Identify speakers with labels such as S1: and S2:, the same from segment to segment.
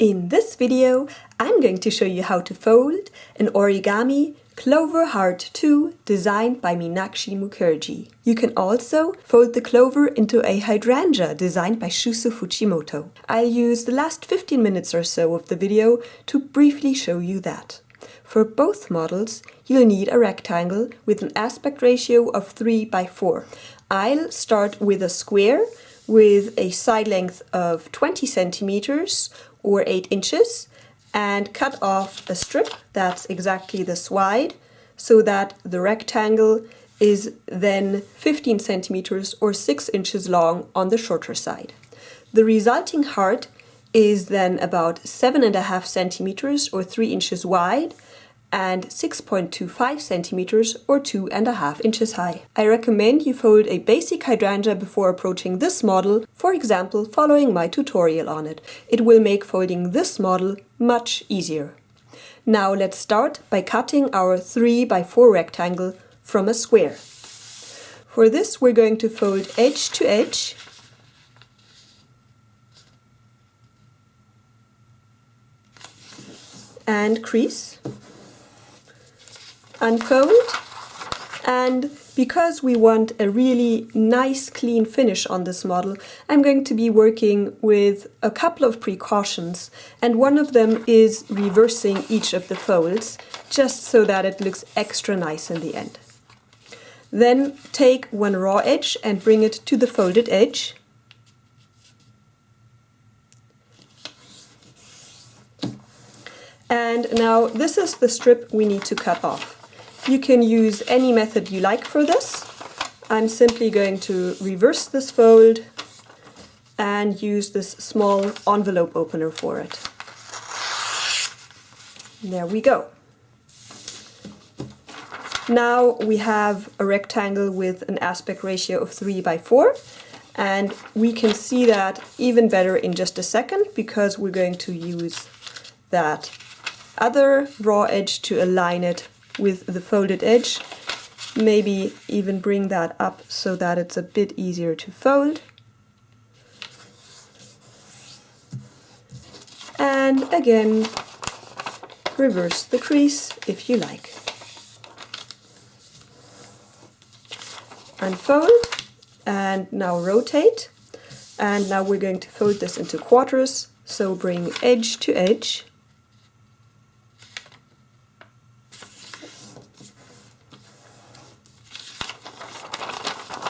S1: In this video, I'm going to show you how to fold an origami Clover Heart 2 designed by Meenakshi Mukerji. You can also fold the clover into a hydrangea designed by Shuzo Fujimoto. I'll use the last 15 minutes or so of the video to briefly show you that. For both models, you'll need a rectangle with an aspect ratio of 3 by 4. I'll start with a square with a side length of 20 centimeters or 8 inches and cut off a strip that's exactly this wide so that the rectangle is then 15 centimeters or 6 inches long on the shorter side. The resulting heart is then about 7.5 centimeters or 3 inches wide and 6.25 centimeters or 2.5 inches high. I recommend you fold a basic hydrangea before approaching this model, for example following my tutorial on it. It will make folding this model much easier. Now let's start by cutting our 3 by 4 rectangle from a square. For this we're going to fold edge to edge and crease, unfold, and because we want a really nice clean finish on this model, I'm going to be working with a couple of precautions, and one of them is reversing each of the folds just so that it looks extra nice in the end. Then take one raw edge and bring it to the folded edge. And now this is the strip we need to cut off. You can use any method you like for this. I'm simply going to reverse this fold and use this small envelope opener for it. There we go. Now we have a rectangle with an aspect ratio of 3 by 4, and we can see that even better in just a second because we're going to use that other raw edge to align it with the folded edge. Maybe even bring that up so that it's a bit easier to fold. And again, reverse the crease if you like. Unfold, and now rotate. And now we're going to fold this into quarters, so bring edge to edge.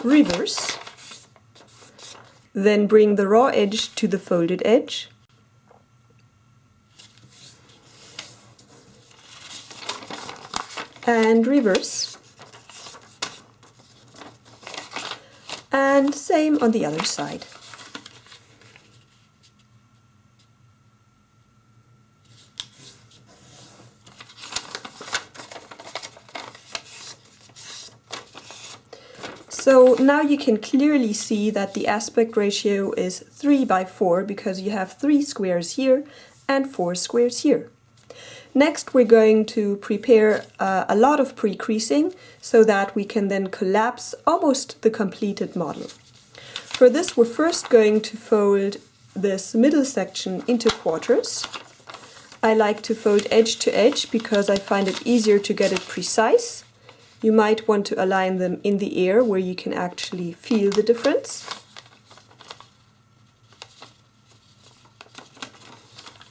S1: Reverse, then bring the raw edge to the folded edge, and reverse, and same on the other side. So now you can clearly see that the aspect ratio is 3 by 4 because you have 3 squares here and 4 squares here. Next we're going to prepare a lot of pre-creasing so that we can then collapse almost the completed model. For this we're first going to fold this middle section into quarters. I like to fold edge to edge because I find it easier to get it precise. You might want to align them in the air where you can actually feel the difference.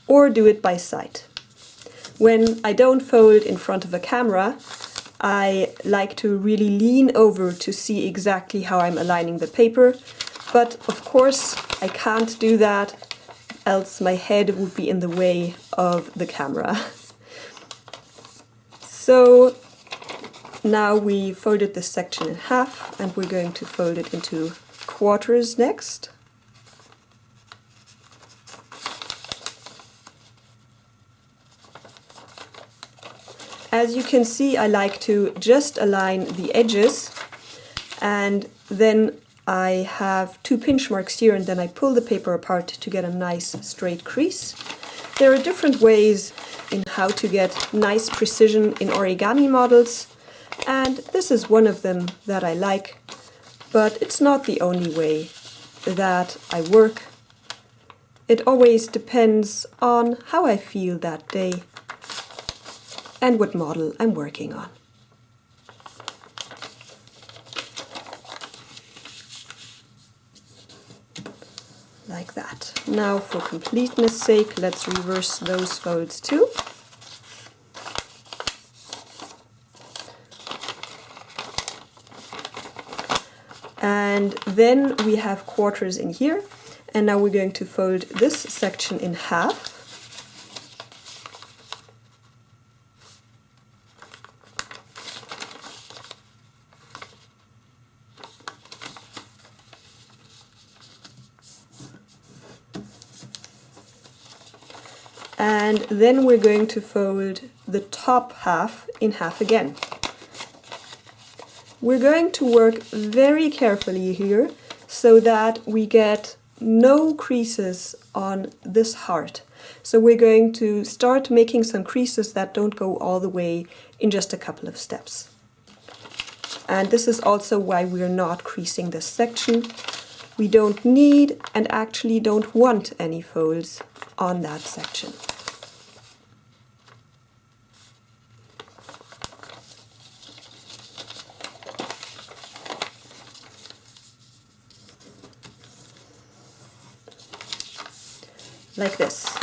S1: Or do it by sight. When I don't fold in front of a camera, I like to really lean over to see exactly how I'm aligning the paper. But of course I can't do that, else my head would be in the way of the camera. So now we folded this section in half and we're going to fold it into quarters next. As you can see, I like to just align the edges, and then I have 2 pinch marks here, and then I pull the paper apart to get a nice straight crease. There are different ways in how to get nice precision in origami models, and this is one of them that I like, but it's not the only way that I work. It always depends on how I feel that day and what model I'm working on. Like that. Now for completeness sake, let's reverse those folds too. And then we have quarters in here, and now we're going to fold this section in half. And then we're going to fold the top half in half again. We're going to work very carefully here so that we get no creases on this heart. So we're going to start making some creases that don't go all the way in just a couple of steps. And this is also why we're not creasing this section. We don't need and actually don't want any folds on that section. Like this.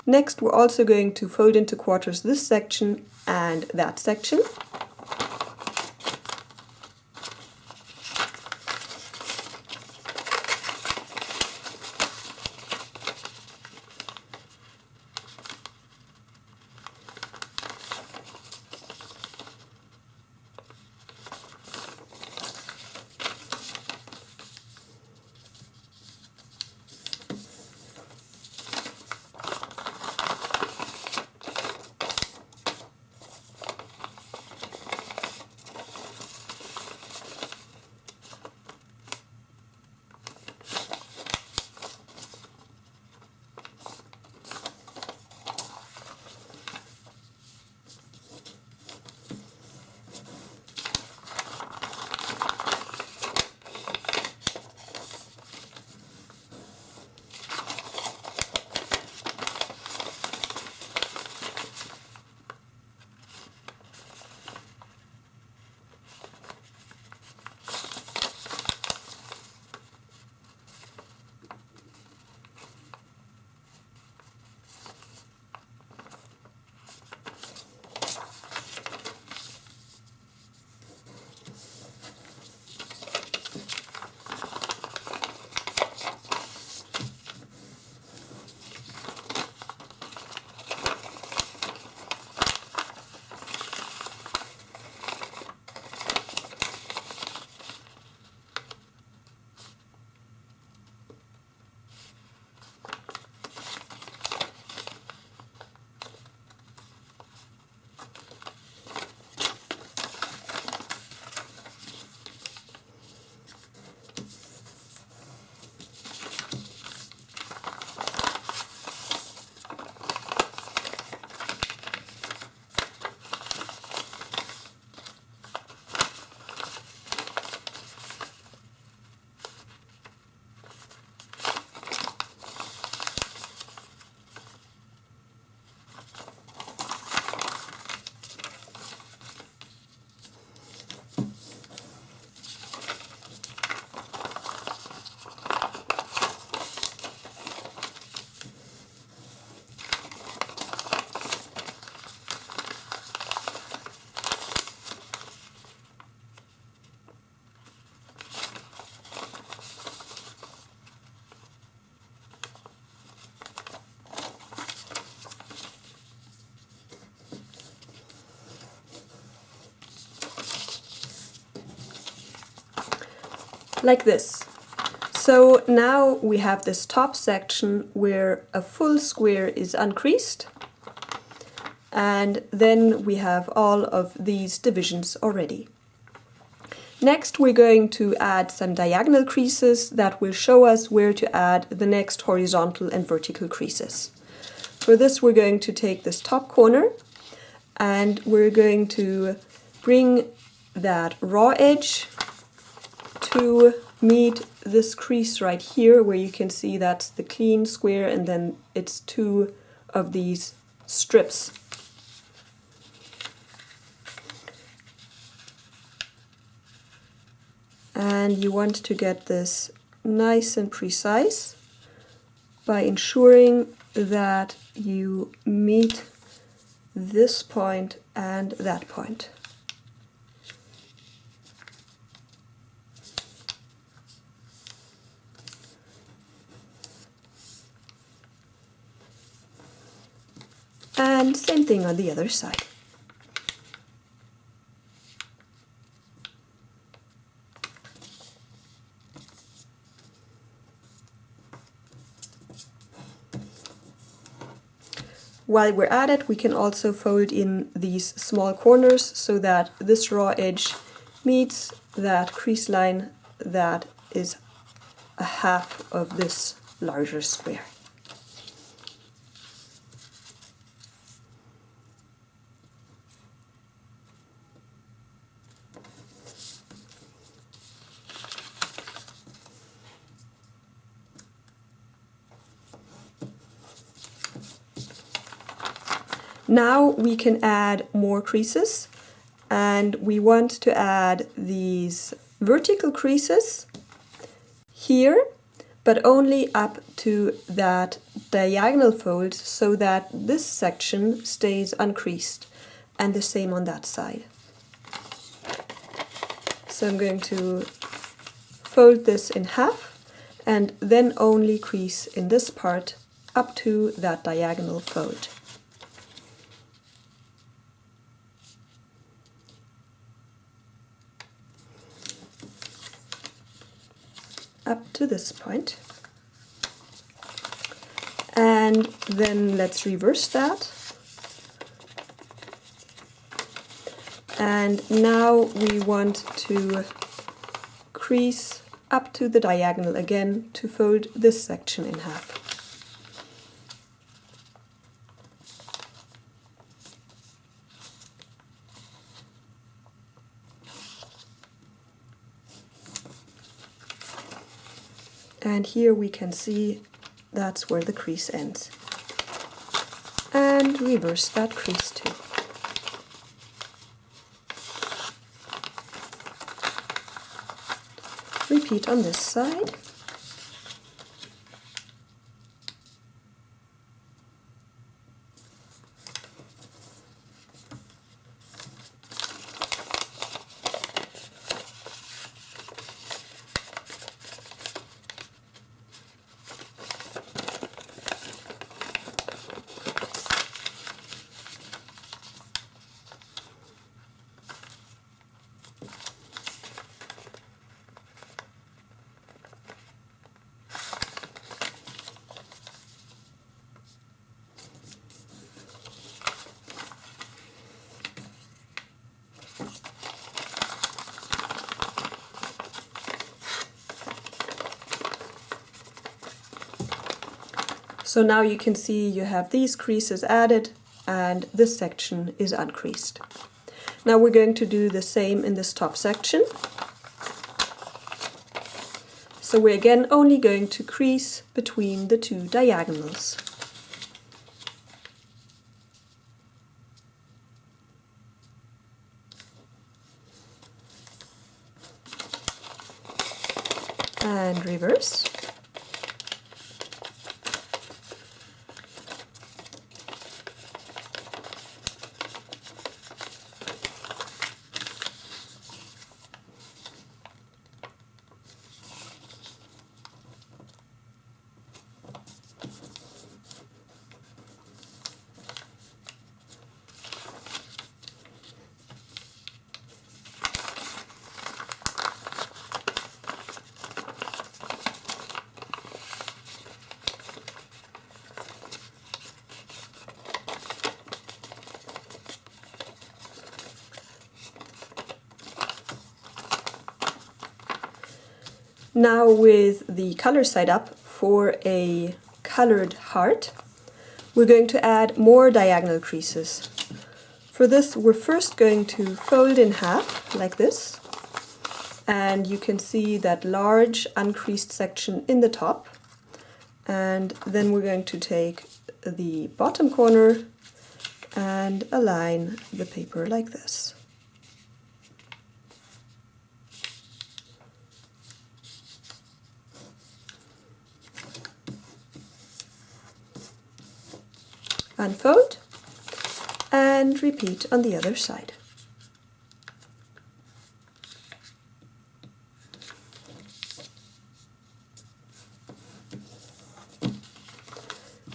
S1: Next, we're also going to fold into quarters this section and that section. Like this. So now we have this top section where a full square is uncreased, and then we have all of these divisions already. Next we're going to add some diagonal creases that will show us where to add the next horizontal and vertical creases. For this we're going to take this top corner and we're going to bring that raw edge to meet this crease right here, where you can see that's the clean square and then it's two of these strips. And you want to get this nice and precise by ensuring that you meet this point and that point. And same thing on the other side. While we're at it, we can also fold in these small corners so that this raw edge meets that crease line that is a half of this larger square. Now we can add more creases, and we want to add these vertical creases here, but only up to that diagonal fold so that this section stays uncreased, and the same on that side. So I'm going to fold this in half and then only crease in this part up to that diagonal fold. Up to this point. And then let's reverse that. And now we want to crease up to the diagonal again to fold this section in half. And here we can see that's where the crease ends. And reverse that crease too. Repeat on this side. So now you can see you have these creases added and this section is uncreased. Now we're going to do the same in this top section. So we're again only going to crease between the two diagonals. And reverse. Now with the color side up for a colored heart, we're going to add more diagonal creases. For this, we're first going to fold in half, like this, and you can see that large uncreased section in the top. And then we're going to take the bottom corner and align the paper like this. Unfold and repeat on the other side.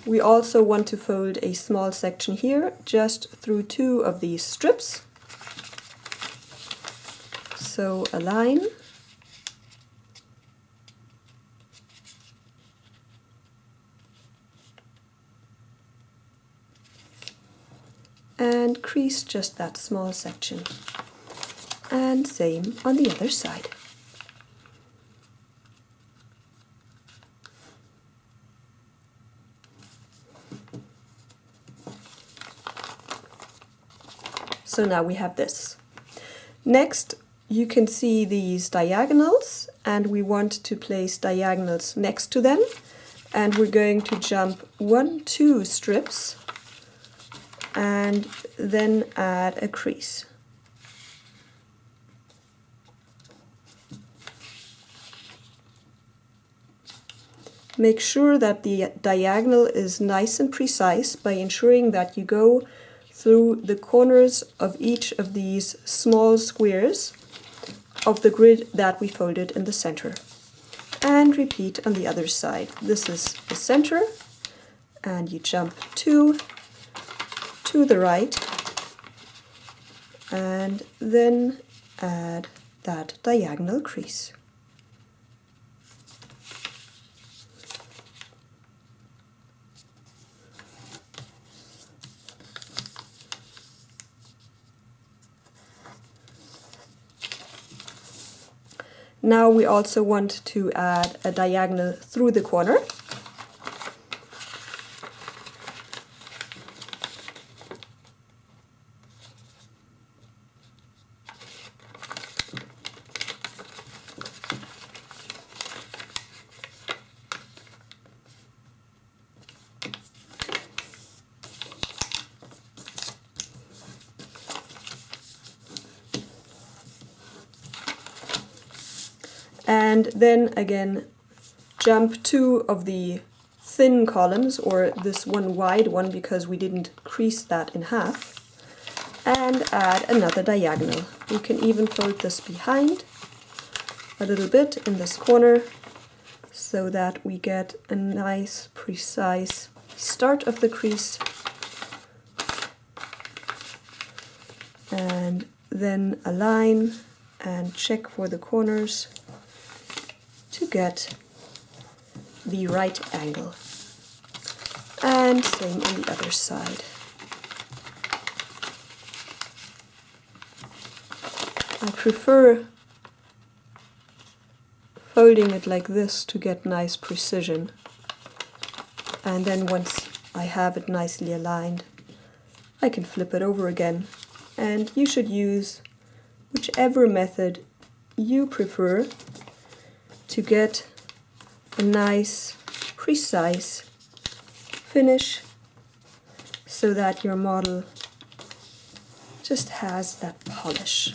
S1: We also want to fold a small section here just through two of these strips. So align and crease just that small section. And same on the other side. So now we have this. Next, you can see these diagonals, and we want to place diagonals next to them. And we're going to jump 1-2 strips and then add a crease. Make sure that the diagonal is nice and precise by ensuring that you go through the corners of each of these small squares of the grid that we folded in the center. And repeat on the other side. This is the center, and you jump 2 to the right, and then add that diagonal crease. Now we also want to add a diagonal through the corner. And then again jump 2 of the thin columns, or this one wide one because we didn't crease that in half, and add another diagonal. You can even fold this behind a little bit in this corner so that we get a nice precise start of the crease, and then align and check for the corners to get the right angle. And same on the other side. I prefer folding it like this to get nice precision. And then once I have it nicely aligned, I can flip it over again. And you should use whichever method you prefer to get a nice, precise finish so that your model just has that polish.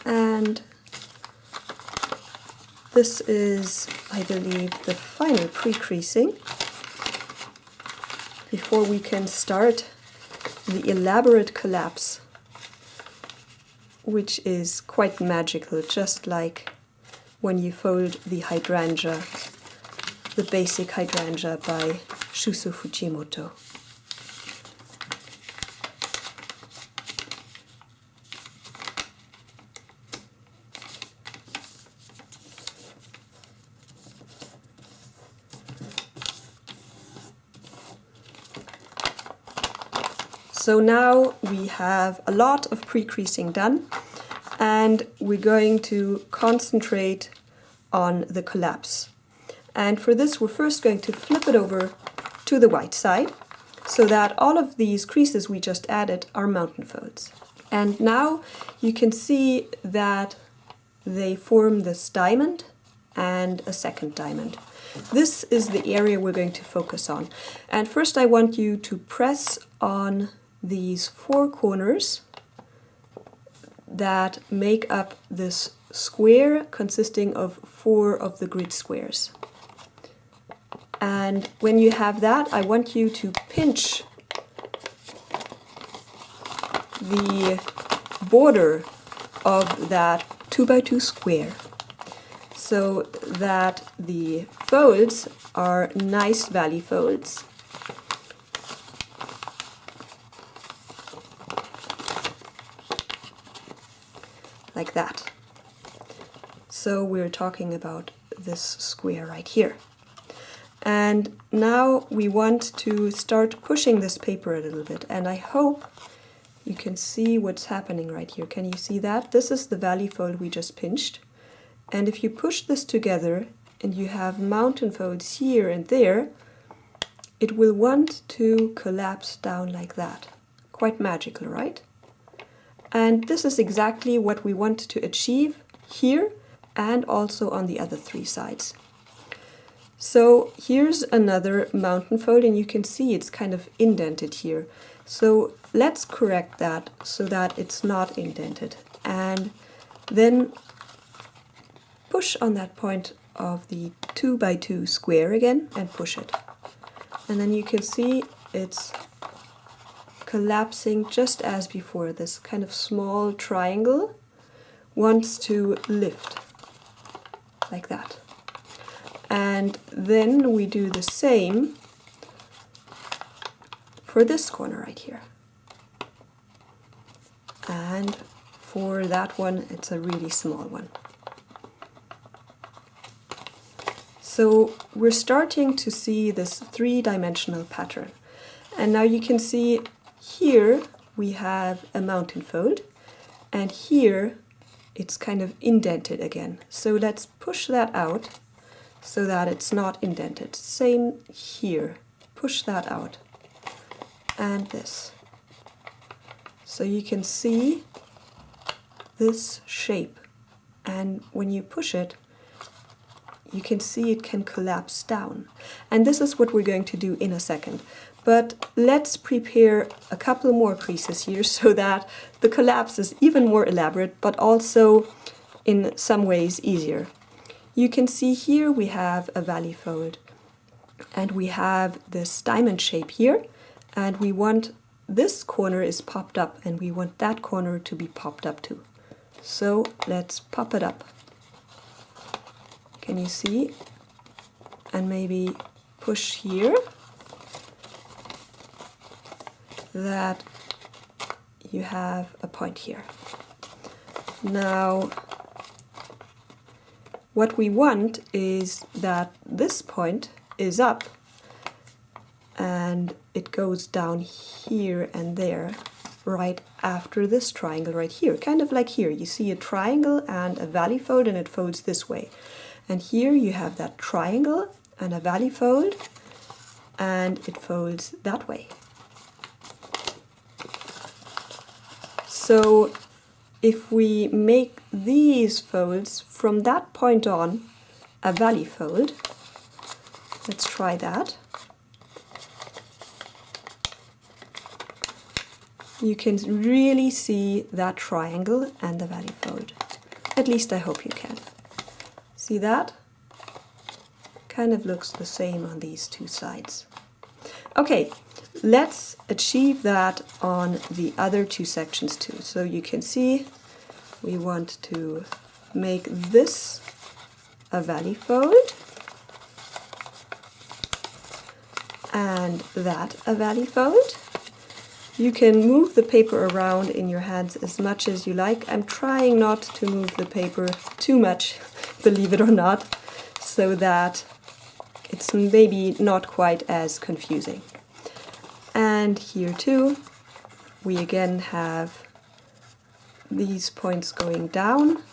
S1: And this is, I believe, the final pre-creasing before we can start the elaborate collapse, which is quite magical, just like when you fold the hydrangea, the basic hydrangea by Shuzo Fujimoto. So now we have a lot of pre-creasing done, and we're going to concentrate on the collapse. And for this, we're first going to flip it over to the white side so that all of these creases we just added are mountain folds. And now you can see that they form this diamond and a second diamond. This is the area we're going to focus on. And first I want you to press on these 4 corners that make up this square consisting of 4 of the grid squares. And when you have that, I want you to pinch the border of that 2x2 square so that the folds are nice valley folds. Like that. So we're talking about this square right here. And now we want to start pushing this paper a little bit, and I hope you can see what's happening right here. Can you see that? This is the valley fold we just pinched. And if you push this together and you have mountain folds here and there, it will want to collapse down like that. Quite magical, right? And this is exactly what we want to achieve here and also on the other 3 sides. So here's another mountain fold, and you can see it's kind of indented here. So let's correct that so that it's not indented. And then push on that point of the 2x2 square again and push it. And then you can see it's collapsing just as before. This kind of small triangle wants to lift like that. And then we do the same for this corner right here. And for that one, it's a really small one. So we're starting to see this 3-dimensional pattern. And now you can see here we have a mountain fold, and here it's kind of indented again. So let's push that out so that it's not indented. Same here. Push that out. And this. So you can see this shape. And when you push it, you can see it can collapse down. And this is what we're going to do in a second. But let's prepare a couple more creases here so that the collapse is even more elaborate, but also in some ways easier. You can see here we have a valley fold, and we have this diamond shape here, and we want this corner is popped up, and we want that corner to be popped up too. So let's pop it up. Can you see? And maybe push here that you have a point here. Now, what we want is that this point is up and it goes down here and there right after this triangle right here. Kind of like here, you see a triangle and a valley fold, and it folds this way. And here you have that triangle and a valley fold, and it folds that way. So if we make these folds from that point on a valley fold, let's try that. You can really see that triangle and the valley fold. At least I hope you can. See that? Kind of looks the same on these 2 sides. Okay, let's achieve that on the other 2 sections too. So you can see we want to make this a valley fold and that a valley fold. You can move the paper around in your hands as much as you like. I'm trying not to move the paper too much, believe it or not, so that it's maybe not quite as confusing. And here too, we again have these points going down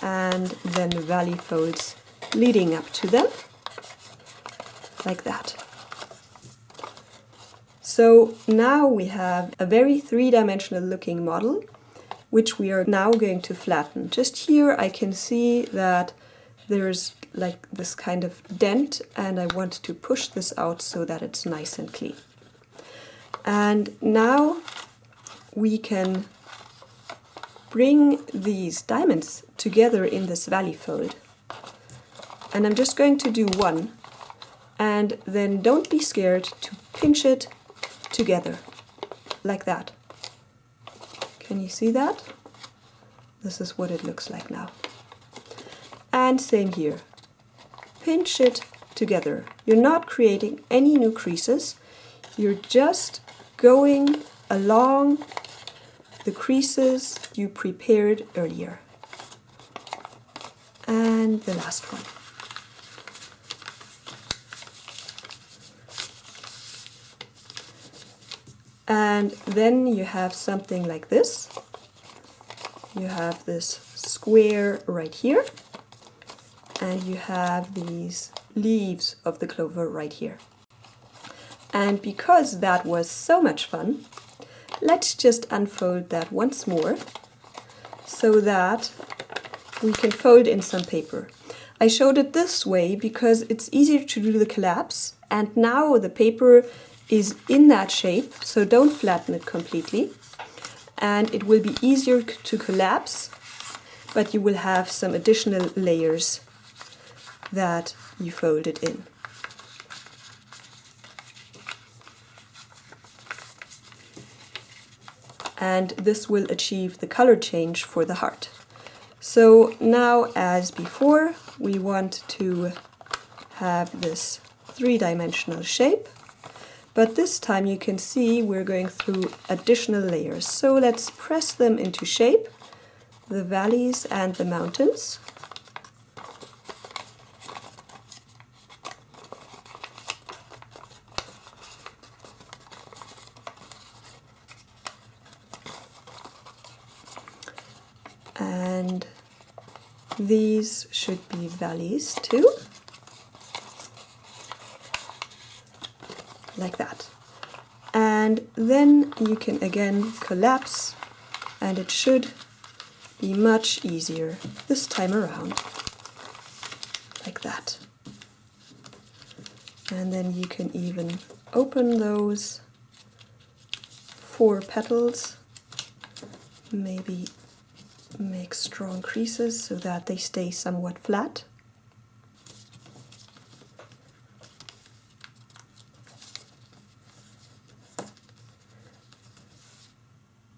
S1: and then the valley folds leading up to them, like that. So now we have a very 3-dimensional looking model, which we are now going to flatten. Just here I can see that there's like this kind of dent, and I want to push this out so that it's nice and clean. And now we can bring these diamonds together in this valley fold. And I'm just going to do one, and then don't be scared to pinch it together, like that. Can you see that? This is what it looks like now. And same here. Pinch it together. You're not creating any new creases. You're just going along the creases you prepared earlier. And the last one. And then you have something like this. You have this square right here, and you have these leaves of the clover right here. And because that was so much fun, let's just unfold that once more so that we can fold in some paper. I showed it this way because it's easier to do the collapse, and now the paper is in that shape, so don't flatten it completely. And it will be easier to collapse, but you will have some additional layers that you folded in. And this will achieve the color change for the heart. So now, as before, we want to have this three-dimensional shape, but this time you can see we're going through additional layers. So let's press them into shape, the valleys and the mountains. And these should be valleys too, like that. And then you can again collapse, and it should be much easier this time around, like that. And then you can even open those 4 petals, maybe make strong creases so that they stay somewhat flat.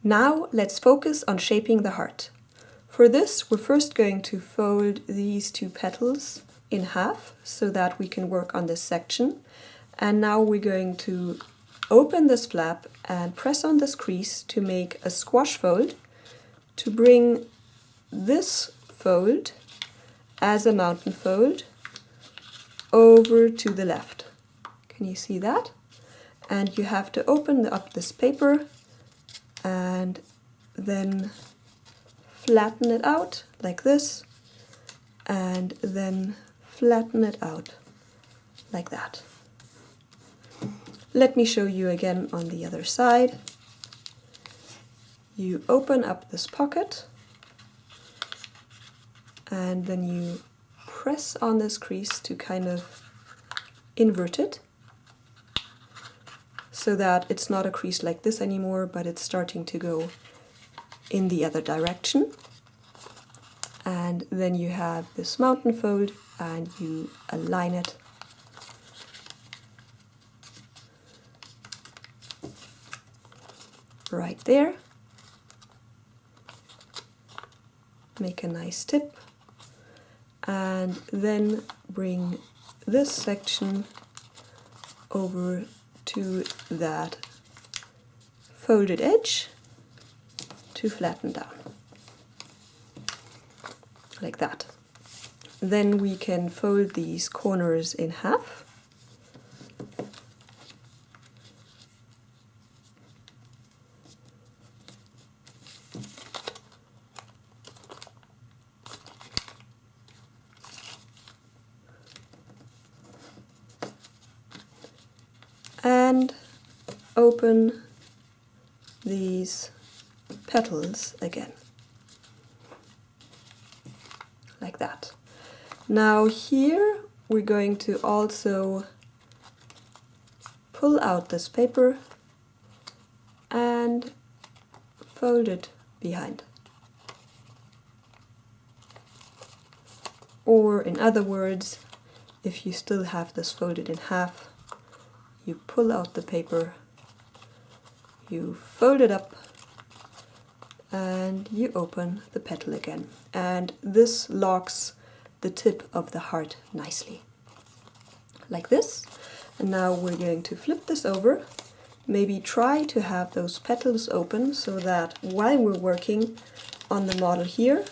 S1: Now let's focus on shaping the heart. For this, we're first going to fold these 2 petals in half so that we can work on this section. And now we're going to open this flap and press on this crease to make a squash fold, to bring this fold as a mountain fold over to the left. Can you see that? And you have to open up this paper and then flatten it out like this, and then flatten it out like that. Let me show you again on the other side. You open up this pocket, and then you press on this crease to kind of invert it so that it's not a crease like this anymore, but it's starting to go in the other direction. And then you have this mountain fold, and you align it right there. Make a nice tip, and then bring this section over to that folded edge to flatten down, like that. Then we can fold these corners in half. And open these petals again. like that. Now here we're going to also pull out this paper and fold it behind. Or in other words, if you still have this folded in half, you pull out the paper, you fold it up, and you open the petal again. And this locks the tip of the heart nicely, like this. And now we're going to flip this over. Maybe try to have those petals open so that while we're working on the model here,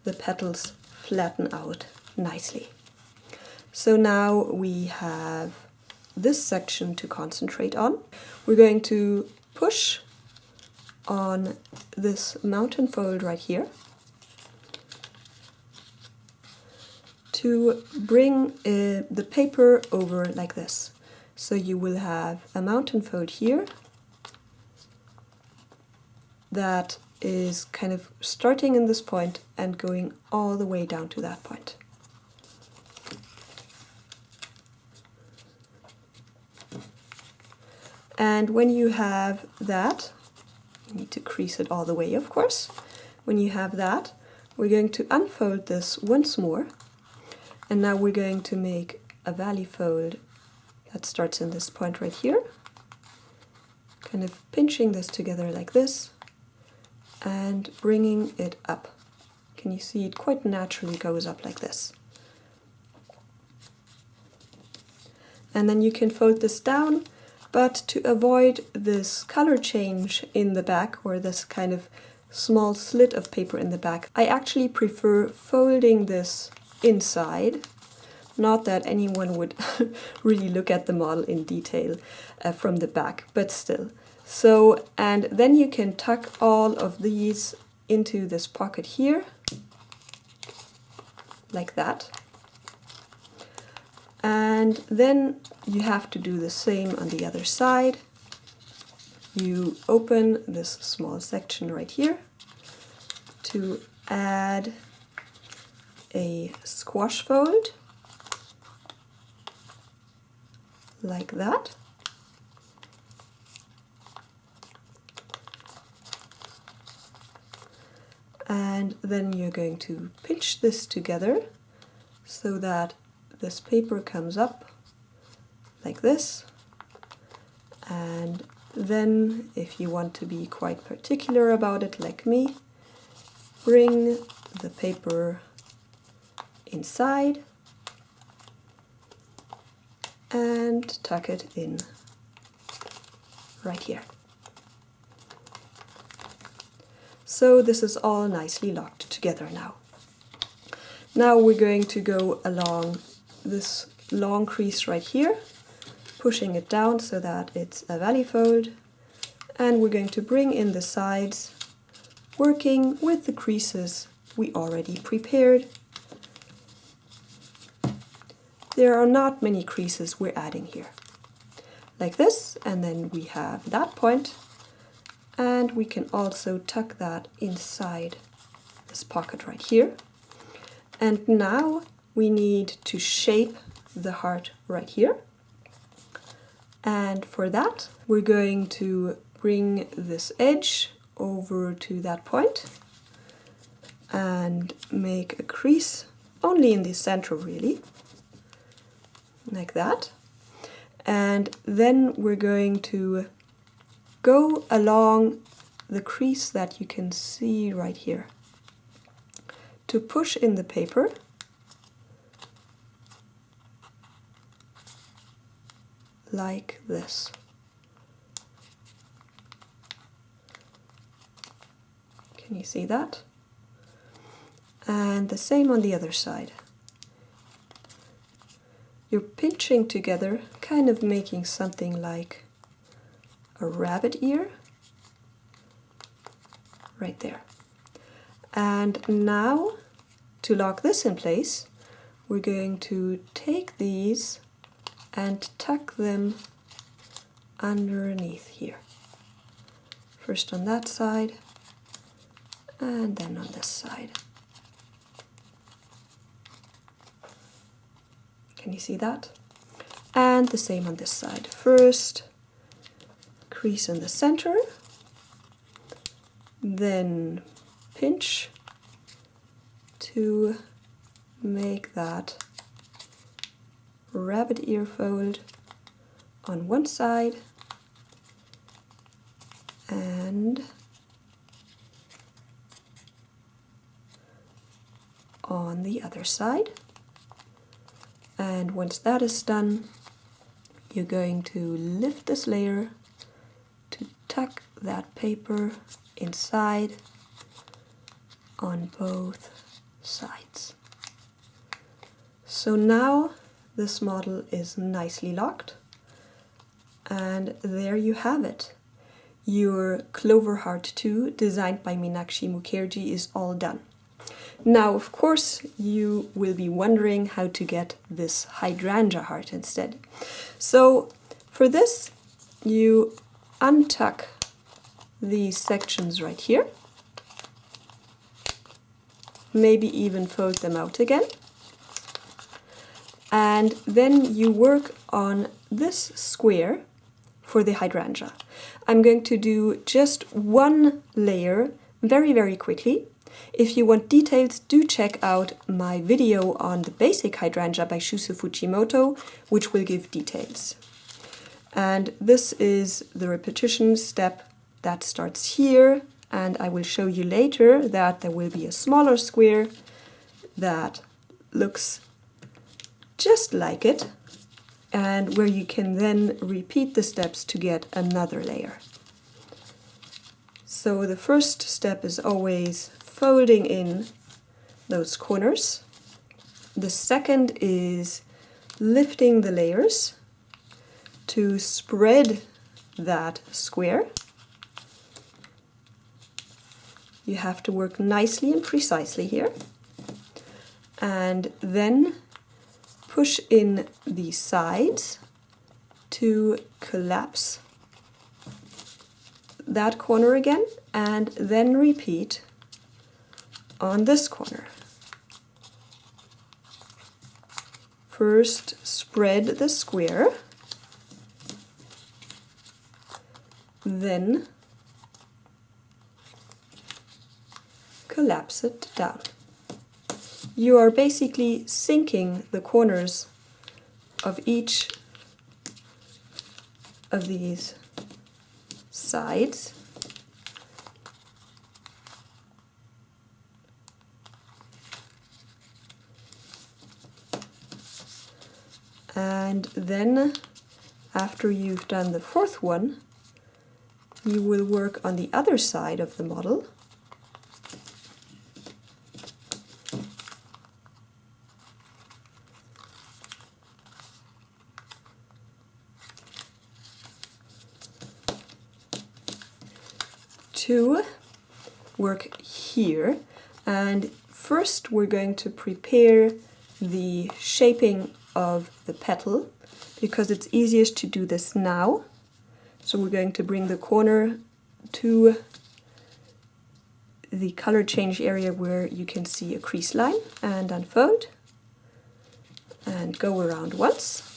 S1: the petals flatten out nicely. So now we have this section to concentrate on. We're going to push on this mountain fold right here to bring the paper over like this. So you will have a mountain fold here that is kind of starting in this point and going all the way down to that point. And when you have that, you need to crease it all the way, of course. When you have that, we're going to unfold this once more. And now we're going to make a valley fold that starts in this point right here. Kind of pinching this together like this and bringing it up. Can you see it quite naturally goes up like this? And then you can fold this down, but to avoid this color change in the back, or this kind of small slit of paper in the back, I actually prefer folding this inside. Not that anyone would really look at the model in detail from the back, but still. So, and then you can tuck all of these into this pocket here, like that. And then you have to do the same on the other side. You open this small section right here to add a squash fold, like that. And then you're going to pinch this together so that this paper comes up like this. And then, if you want to be quite particular about it, like me, bring the paper inside and tuck it in right here. So this is all nicely locked together now. Now we're going to go along this long crease right here, pushing it down so that it's a valley fold, and we're going to bring in the sides, working with the creases we already prepared. There are not many creases we're adding here. Like this, and then we have that point, and we can also tuck that inside this pocket right here. And now we need to shape the heart right here. And for that, we're going to bring this edge over to that point and make a crease only in the center, really, like that. And then we're going to go along the crease that you can see right here to push in the paper, like this. Can you see that? And the same on the other side. You're pinching together, kind of making something like a rabbit ear right there. And now, to lock this in place, we're going to take these and tuck them underneath here. First on that side, and then on this side. Can you see that? And the same on this side. First, crease in the center, then pinch to make that rabbit ear fold on one side and on the other side. And once that is done, you're going to lift this layer to tuck that paper inside on both sides. So now this model is nicely locked, and there you have it. Your Clover Heart 2, designed by Meenakshi Mukerji, is all done. Now, of course, you will be wondering how to get this Hydrangea Heart instead. So for this, you untuck these sections right here, maybe even fold them out again, and then you work on this square for the hydrangea. I'm going to do just one layer very quickly. If you want details, do check out my video on the basic hydrangea by Shuzo Fujimoto, which will give details. And this is the repetition step that starts here, and I will show you later that there will be a smaller square that looks just like it, and where you can then repeat the steps to get another layer. So the first step is always folding in those corners. The second is lifting the layers to spread that square. You have to work nicely and precisely here. And then push in the sides to collapse that corner again, and then repeat on this corner. First, spread the square, then collapse it down. You are basically sinking the corners of each of these sides. And then, after you've done the fourth one, you will work on the other side of the model. To work here, and first we're going to prepare the shaping of the petal, because it's easiest to do this now. So we're going to bring the corner to the color change area where you can see a crease line, and unfold and go around once.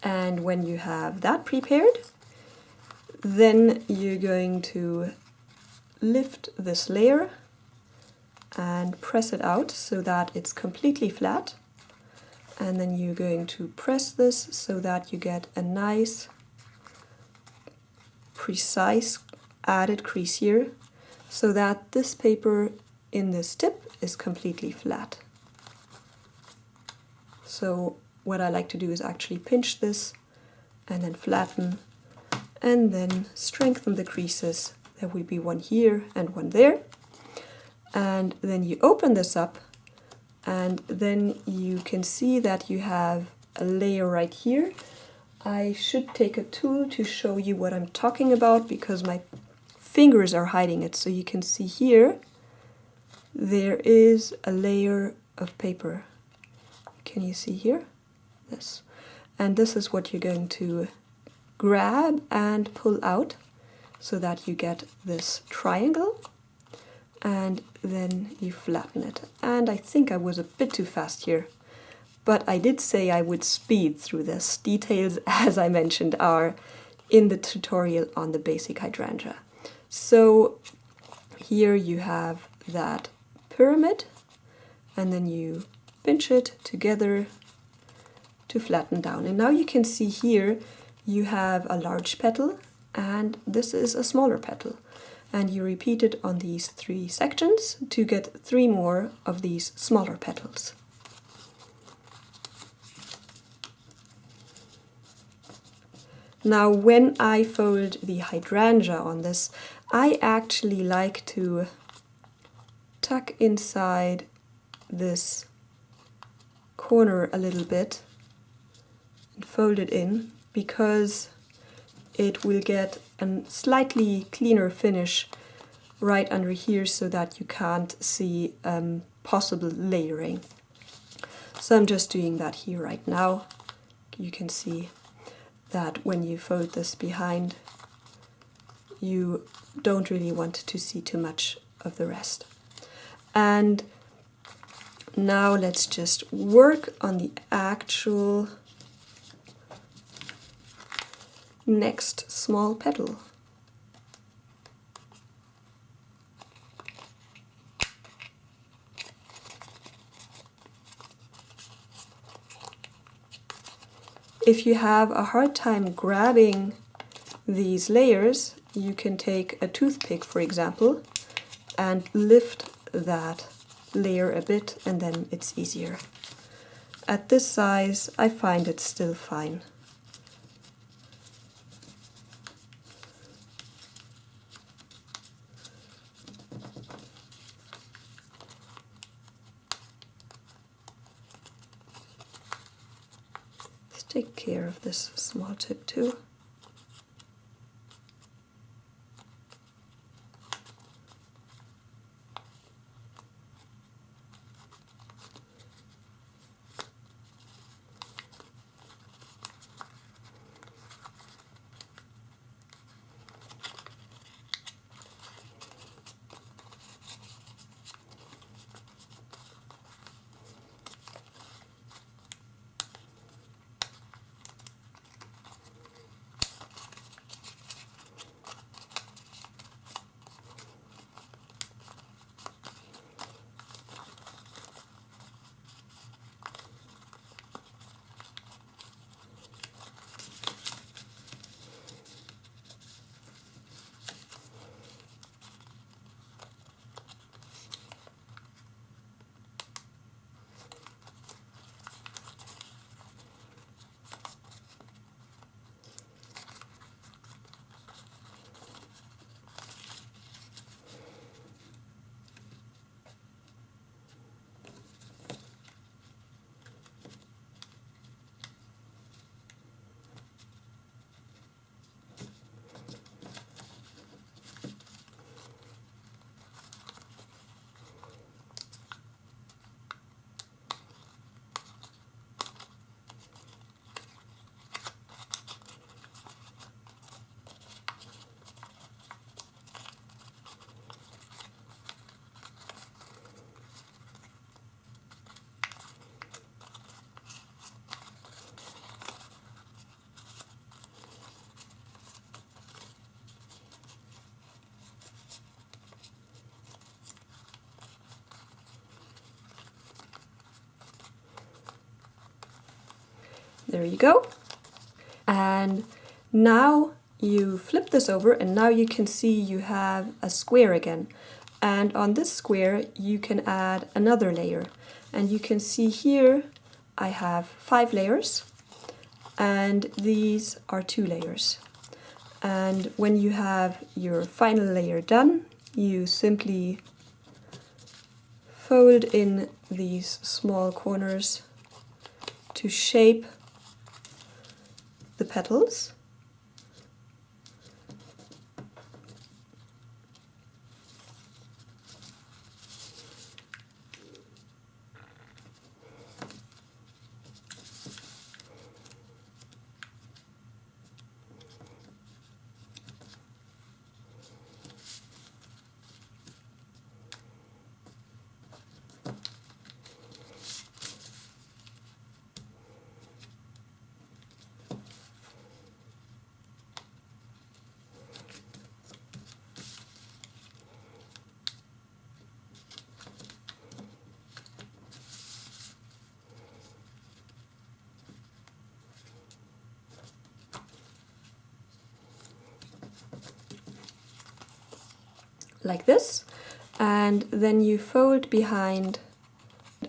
S1: And when you have that prepared, then you're going to lift this layer and press it out so that it's completely flat. And then you're going to press this so that you get a nice, precise added crease here, so that this paper in this tip is completely flat. So what I like to do is actually pinch this and then flatten and then strengthen the creases. There will be one here and one there. And then you open this up and then you can see that you have a layer right here. I should take a tool to show you what I'm talking about because my fingers are hiding it. So you can see here there is a layer of paper. Can you see here? This. And this is what you're going to grab and pull out so that you get this triangle, and then you flatten it. And I think I was a bit too fast here, but I did say I would speed through this. Details, as I mentioned, are in the tutorial on the basic hydrangea. So here you have that pyramid, and then you pinch it together to flatten down. And now you can see here you have a large petal and this is a smaller petal. And you repeat it on these 3 sections to get 3 more of these smaller petals. Now when I fold the hydrangea on this, I actually like to tuck inside this corner a little bit and fold it in because it will get a slightly cleaner finish right under here so that you can't see possible layering. So I'm just doing that here right now. You can see that when you fold this behind, you don't really want to see too much of the rest. And now let's just work on the actual next small petal. If you have a hard time grabbing these layers, you can take a toothpick, for example, and lift that layer a bit, and then it's easier. At this size, I find it still fine. Let's take care of this small tip too. There you go. And now you flip this over and now you can see you have a square again. And on this square you can add another layer. And you can see here I have 5 layers and these are 2 layers. And when you have your final layer done, you simply fold in these small corners to shape the petals. Like this, and then you fold behind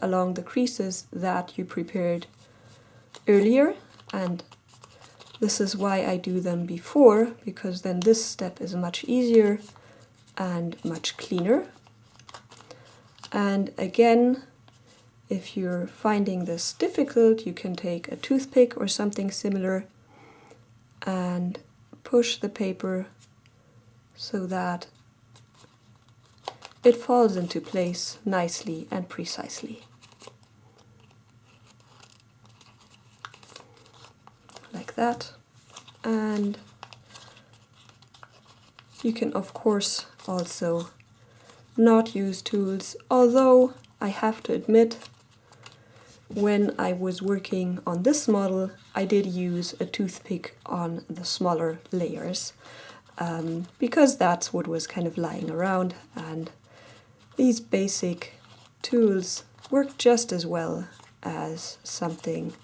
S1: along the creases that you prepared earlier, and this is why I do them before, because then this step is much easier and much cleaner. And again, if you're finding this difficult, you can take a toothpick or something similar and push the paper so that it falls into place nicely and precisely. Like that. And you can of course also not use tools, although I have to admit, when I was working on this model, I did use a toothpick on the smaller layers, because that's what was kind of lying around, and these basic tools work just as well as something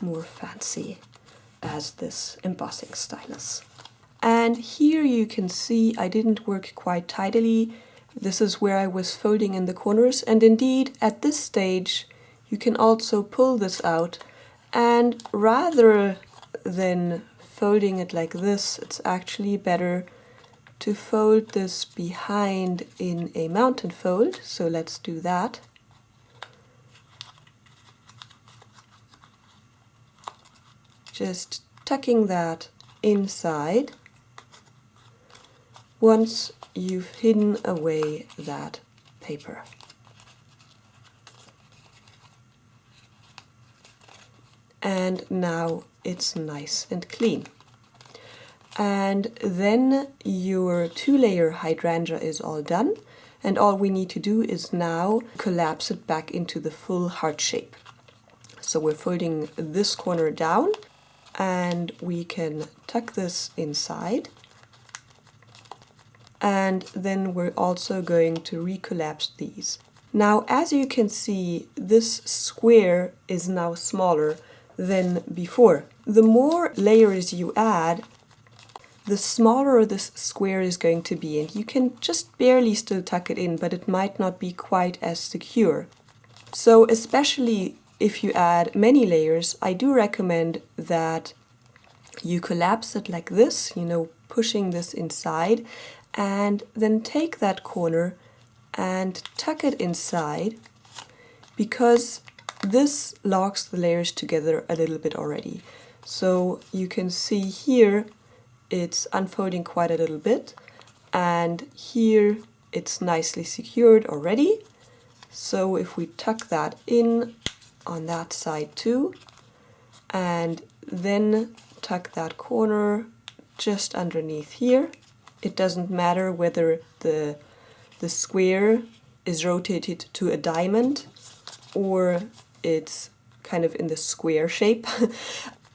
S1: more fancy as this embossing stylus. And here you can see I didn't work quite tidily. This is where I was folding in the corners, and indeed at this stage you can also pull this out, and rather than folding it like this, it's actually better to fold this behind in a mountain fold. So let's do that. Just tucking that inside once you've hidden away that paper. And now it's nice and clean. And then your 2-layer hydrangea is all done, and all we need to do is now collapse it back into the full heart shape. So we're folding this corner down, and we can tuck this inside, and then we're also going to recollapse these. Now, as you can see, this square is now smaller than before. The more layers you add, the smaller this square is going to be, and you can just barely still tuck it in, but it might not be quite as secure. So especially if you add many layers, I do recommend that you collapse it like this, pushing this inside, and then take that corner and tuck it inside, because this locks the layers together a little bit already. So you can see here it's unfolding quite a little bit, and here it's nicely secured already. So if we tuck that in on that side too, and then tuck that corner just underneath here, it doesn't matter whether the square is rotated to a diamond or it's kind of in the square shape.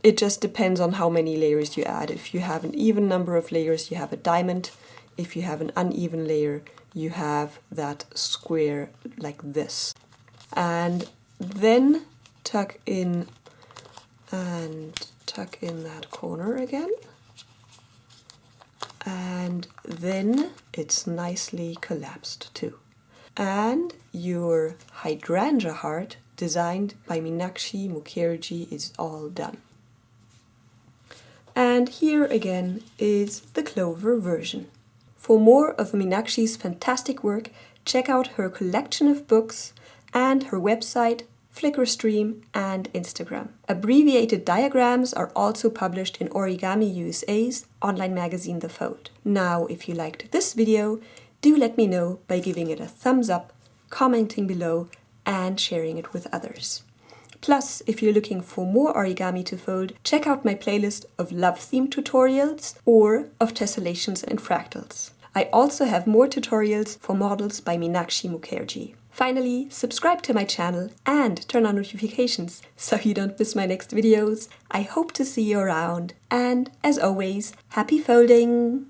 S1: It just depends on how many layers you add. If you have an even number of layers, you have a diamond. If you have an uneven layer, you have that square like this. And then tuck in that corner again. And then it's nicely collapsed too. And your Hydrangea Heart, designed by Meenakshi Mukerji, is all done. And here again is the Clover version. For more of Meenakshi's fantastic work, check out her collection of books and her website, Flickr stream, and Instagram. Abbreviated diagrams are also published in Origami USA's online magazine The Fold. Now, if you liked this video, do let me know by giving it a thumbs up, commenting below, and sharing it with others. Plus, if you're looking for more origami to fold, check out my playlist of love-themed tutorials or of tessellations and fractals. I also have more tutorials for models by Meenakshi Mukerji. Finally, subscribe to my channel and turn on notifications so you don't miss my next videos. I hope to see you around, and as always, happy folding!